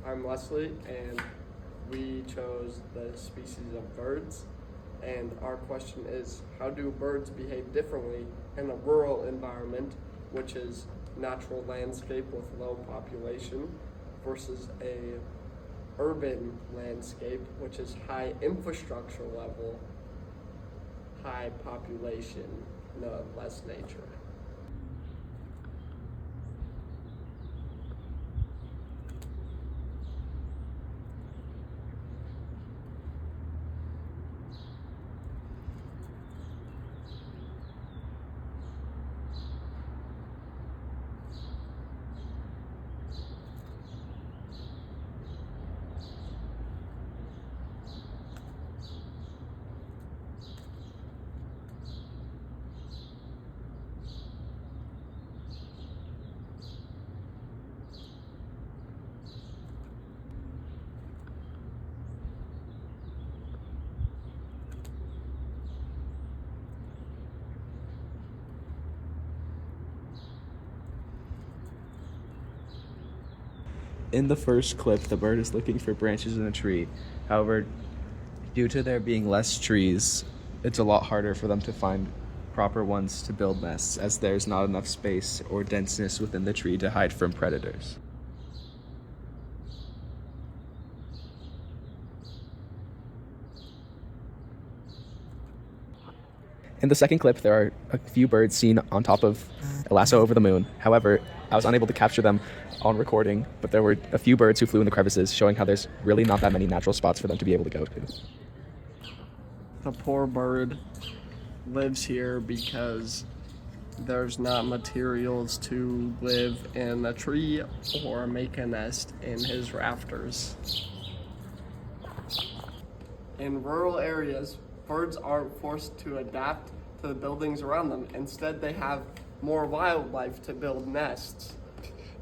I'm Leslie, and we chose the species of birds. And our question is, how do birds behave differently in a rural environment, which is natural landscape with low population, versus a urban landscape, which is high infrastructure level, high population, no, less nature? In the first clip, the bird is looking for branches in a tree. However, due to there being less trees, it's a lot harder for them to find proper ones to build nests, as there's not enough space or denseness within the tree to hide from predators. In the second clip, there are a few birds seen on top of a lasso over the moon. However, I was unable to capture them on recording, but there were a few birds who flew in the crevices, showing how there's really not that many natural spots for them to be able to go to. The poor bird lives here because there's not materials to live in a tree or make a nest in his rafters. In rural areas, birds aren't forced to adapt to the buildings around them. Instead, they have more wildlife to build nests.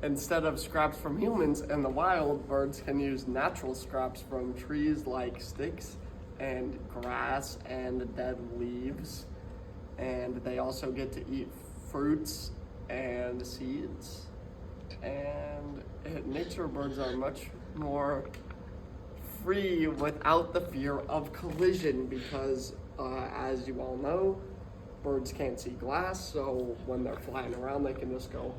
Instead of scraps from humans in the wild, birds can use natural scraps from trees like sticks and grass and dead leaves. And they also get to eat fruits and seeds. And nature birds are much more free without the fear of collision because, as you all know, birds can't see glass, so when they're flying around, they can just go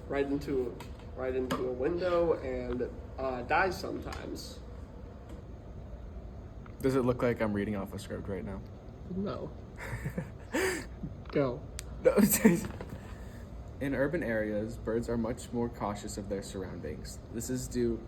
right into a window and die sometimes. Does it look like I'm reading off a script right now? No. Go. No. In urban areas, birds are much more cautious of their surroundings. This is due...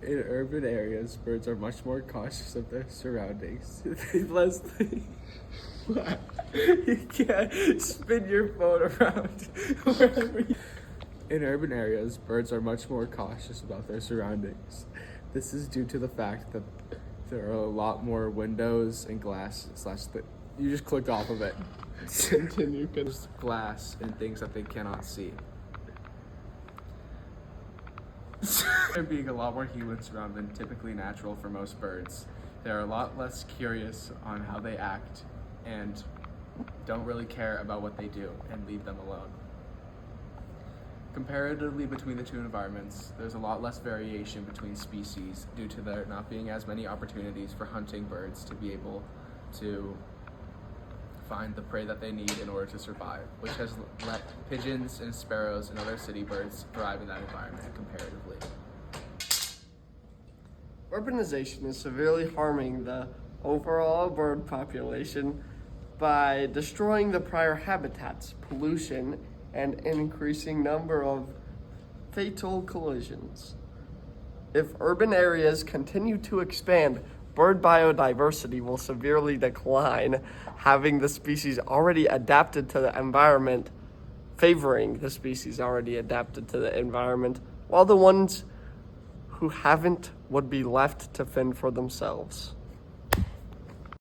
In urban areas, birds are much more cautious of their surroundings. Leslie, you can't spin your phone around wherever you... In urban areas, birds are much more cautious about their surroundings. This is due to the fact that there are a lot more windows and glass you just clicked off of it. Continue. There's glass and things that they cannot see. There being a lot more humans around than typically natural for most birds, they're a lot less curious on how they act and don't really care about what they do and leave them alone. Comparatively between the two environments, there's a lot less variation between species due to there not being as many opportunities for hunting birds to be able to find the prey that they need in order to survive, which has let pigeons and sparrows and other city birds thrive in that environment comparatively. Urbanization is severely harming the overall bird population by destroying the prior habitats, pollution, and an increasing number of fatal collisions. If urban areas continue to expand, bird biodiversity will severely decline, having the species already adapted to the environment, favoring the species already adapted to the environment, while the ones who haven't would be left to fend for themselves.